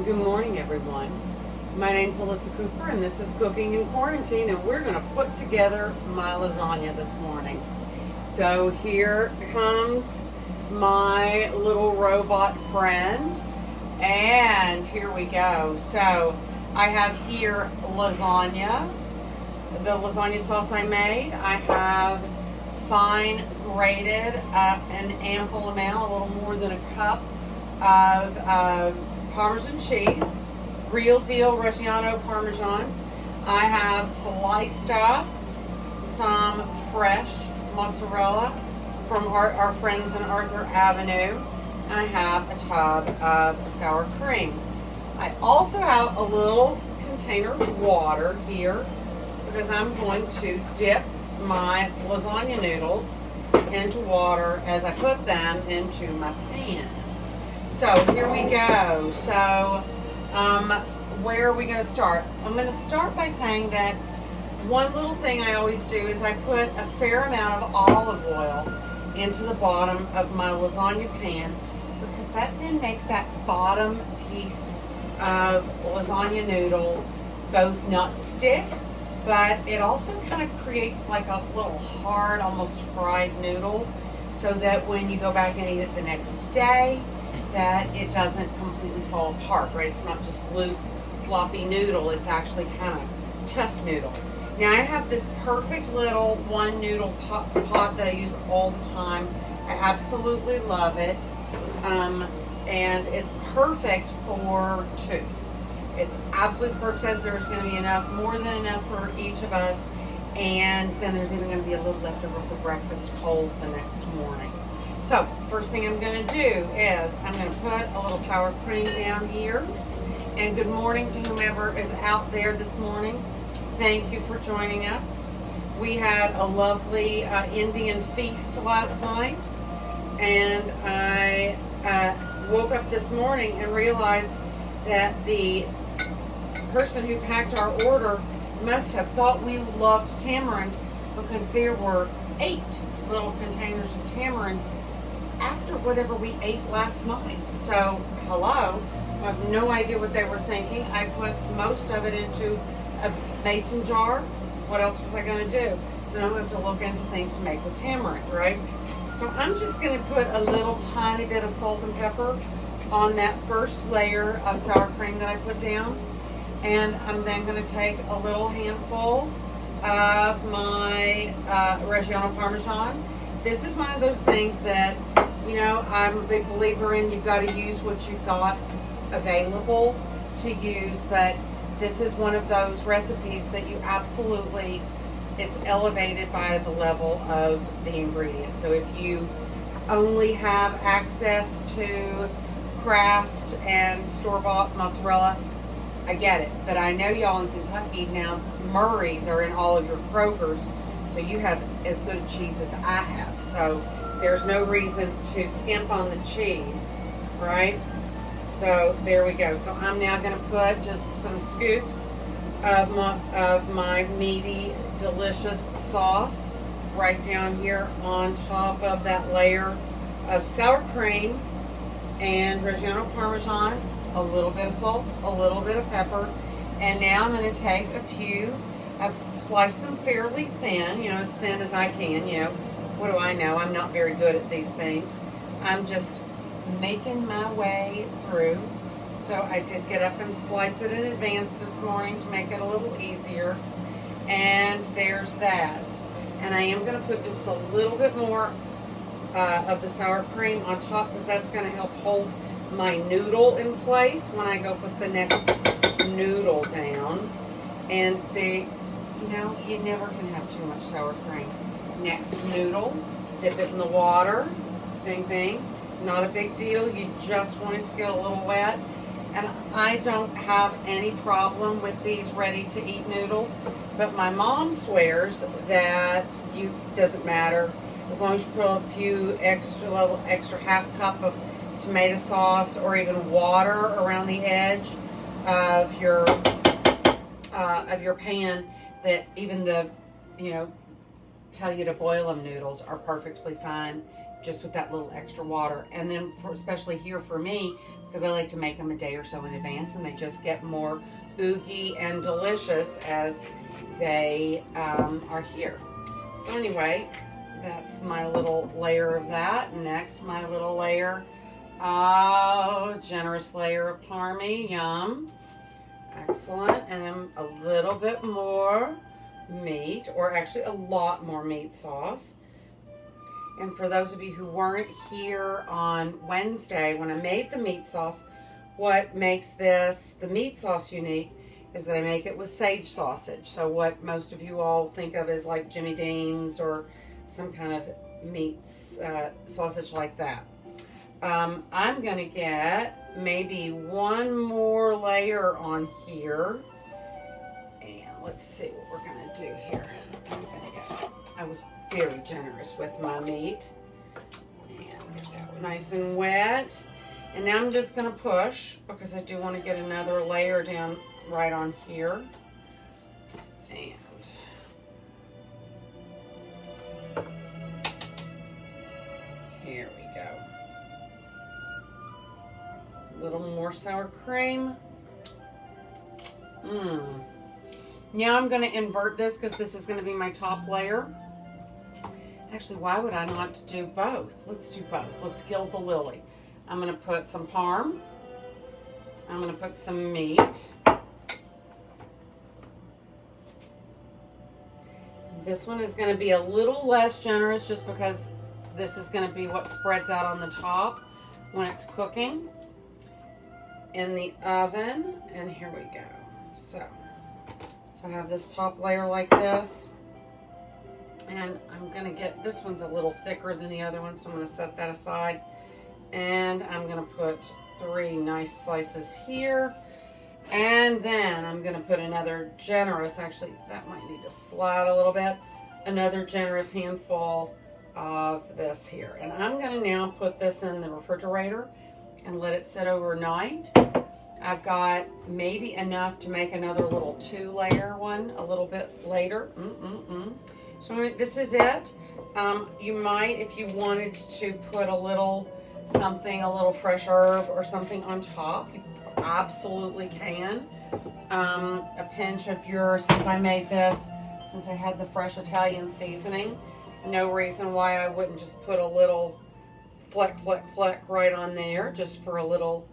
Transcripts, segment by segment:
Good morning, everyone. My name's Ellisa Cooper, and this is Cooking in Quarantine, and we're going to put together my lasagna this morning. So here comes my little robot friend, and here we go. So I have here lasagna, the lasagna sauce I made. I have fine grated, an ample amount, a little more than a cup of Parmesan cheese, real deal Reggiano Parmesan. I have sliced up some fresh mozzarella from our friends in Arthur Avenue, and I have a tub of sour cream. I also have a little container of water here because I'm going to dip my lasagna noodles into water as I put them into my pan. So here we go. So where are we going to start? I'm going to start by saying that one little thing I always do is I put a fair amount of olive oil into the bottom of my lasagna pan, because that then makes that bottom piece of lasagna noodle both not stick, but it also kind of creates like a little hard, almost fried noodle, so that when you go back and eat it the next day, that it doesn't completely fall apart, right? It's not just loose, floppy noodle. It's actually kind of tough noodle. Now I have this perfect little one noodle pot that I use all the time. I absolutely love it. And it's perfect for two. It's absolutely perfect. Says there's going to be enough, more than enough for each of us. And then there's even going to be a little left over for breakfast cold the next morning. So, first thing I'm going to do is I'm going to put a little sour cream down here. And good morning to whomever is out there this morning. Thank you for joining us. We had a lovely Indian feast last night. And I woke up this morning and realized that the person who packed our order must have thought we loved tamarind, because there were 8 little containers of tamarind after whatever we ate last night. So, hello, I have no idea what they were thinking. I put most of it into a mason jar. What else was I going to do? So now we have to look into things to make with tamarind, right? So I'm just going to put a little tiny bit of salt and pepper on that first layer of sour cream that I put down. And I'm then going to take a little handful of my Reggiano Parmesan. This is one of those things that, you know, I'm a big believer in. You've got to use what you've got available to use, but this is one of those recipes that you absolutely, it's elevated by the level of the ingredients. So if you only have access to Kraft and store-bought mozzarella, I get it. But I know y'all in Kentucky now, Murray's are in all of your Krogers, so you have as good a cheese as I have. So there's no reason to skimp on the cheese, right? So there we go. So I'm now going to put just some scoops of my meaty, delicious sauce right down here on top of that layer of sour cream and Reggiano Parmesan, a little bit of salt, a little bit of pepper, and now I'm going to take a few. I've sliced them fairly thin, you know, as thin as I can, you know. What do I know? I'm not very good at these things. I'm just making my way through. So I did get up and slice it in advance this morning to make it a little easier. And there's that. And I am going to put just a little bit more of the sour cream on top, because that's going to help hold my noodle in place when I go put the next noodle down. And you know, you never can have too much sour cream. Next noodle, dip it in the water, bing bing. Not a big deal, you just want it to get a little wet. And I don't have any problem with these ready-to-eat noodles, but my mom swears that doesn't matter, as long as you put a few extra half cup of tomato sauce or even water around the edge of your pan, that even the, you know, tell you to boil them noodles are perfectly fine. just with that little extra water. And then especially here for me, because I like to make them a day or so in advance, and they just get more oogy and delicious as they are here. So anyway, that's my little layer of that. Next, my little layer, generous layer of parmy, yum. Excellent. And then a little bit more meat, or actually a lot more meat sauce. And for those of you who weren't here on Wednesday when I made the meat sauce, what makes the meat sauce unique is that I make it with sage sausage. So what most of you all think of as like Jimmy Dean's or some kind of meat sausage like that. I'm going to get maybe one more layer on here. And let's see what we're going to do here. I was very generous with my meat. And get that nice and wet. And now I'm just going to push because I do want to get another layer down right on here. And here we go. A little more sour cream. Now I'm going to invert this because this is going to be my top layer. Actually, why would I not do both? Let's do both. Let's gild the lily. I'm going to put some parm. I'm going to put some meat. This one is going to be a little less generous just because this is going to be what spreads out on the top when it's cooking in the oven. And here we go. So I have this top layer like this. And I'm going to get, this one's a little thicker than the other one, so I'm going to set that aside. And I'm going to put 3 nice slices here. And then I'm going to put another generous, actually that might need to slide a little bit, another generous handful of this here. And I'm going to now put this in the refrigerator and let it sit overnight. I've got maybe enough to make another little 2-layer one a little bit later. So this is it. You might, if you wanted to put a little something, a little fresh herb or something on top, you absolutely can. A pinch of since I made this, since I had the fresh Italian seasoning, no reason why I wouldn't just put a little fleck right on there, just for a little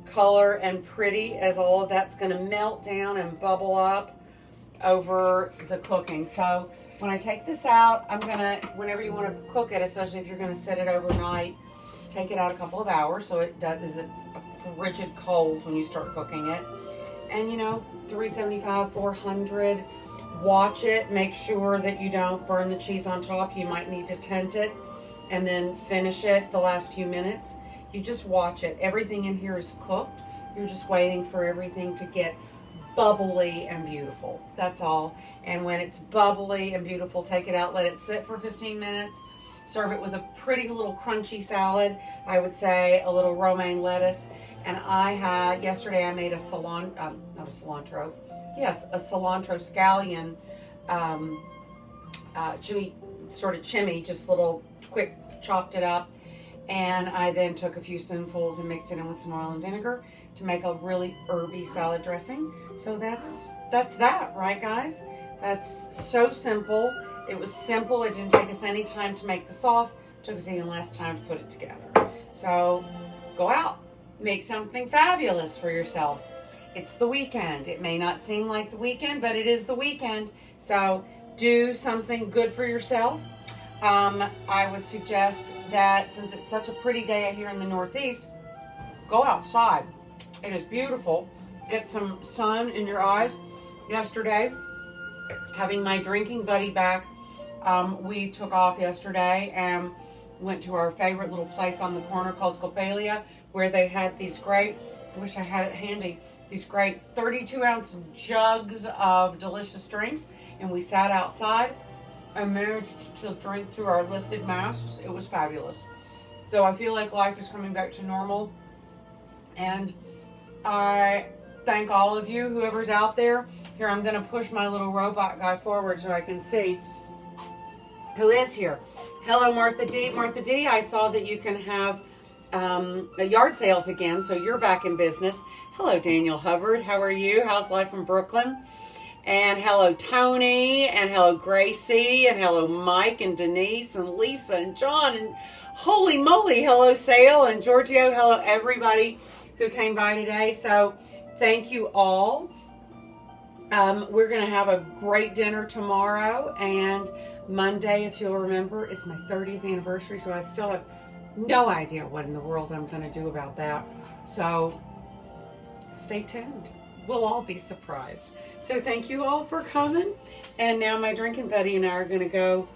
color and pretty, as all of that's going to melt down and bubble up over the cooking. So when I take this out, I'm going to, whenever you want to cook it, especially if you're going to set it overnight, take it out a couple of hours so it is a frigid cold when you start cooking it. And 375, 400, watch it, make sure that you don't burn the cheese on top. You might need to tent it and then finish it the last few minutes. You just watch it. Everything in here is cooked. You're just waiting for everything to get bubbly and beautiful. That's all. And when it's bubbly and beautiful, take it out, let it sit for 15 minutes. Serve it with a pretty little crunchy salad. I would say a little romaine lettuce. And yesterday I made a cilantro scallion, chimmy, just little quick chopped it up. And I then took a few spoonfuls and mixed it in with some oil and vinegar to make a really herby salad dressing. So that's that, right guys? That's so simple. It was simple. It didn't take us any time to make the sauce. It took us even less time to put it together. So go out, make something fabulous for yourselves. It's the weekend. It may not seem like the weekend, but it is the weekend. So do something good for yourself. I would suggest that since it's such a pretty day here in the Northeast, go outside. It is beautiful. Get some sun in your eyes. Yesterday, having my drinking buddy back, we took off yesterday and went to our favorite little place on the corner called Coppelia, where they had these great, I wish I had it handy, these great 32-ounce jugs of delicious drinks. And we sat outside and managed to drink through our lifted masks. It was fabulous. So I feel like life is coming back to normal. And I thank all of you, whoever's out there. Here, I'm going to push my little robot guy forward so I can see. who is here. Hello, Martha D. Martha D, I saw that you can have yard sales again, so you're back in business. Hello, Daniel Hubbard. How are you? How's life in Brooklyn? And hello, Tony, and hello, Gracie, and hello, Mike, and Denise, and Lisa, and John, and holy moly, hello, Sale, and Giorgio. Hello, everybody who came by today. So thank you all. We're going to have a great dinner tomorrow, and Monday, if you'll remember, is my 30th anniversary, so I still have no idea what in the world I'm going to do about that. So stay tuned. We'll all be surprised. So thank you all for coming. And now my drinking buddy and I are going to go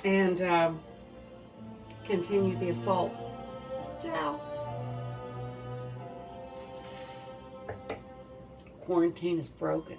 and continue the assault. Ciao. Quarantine is broken.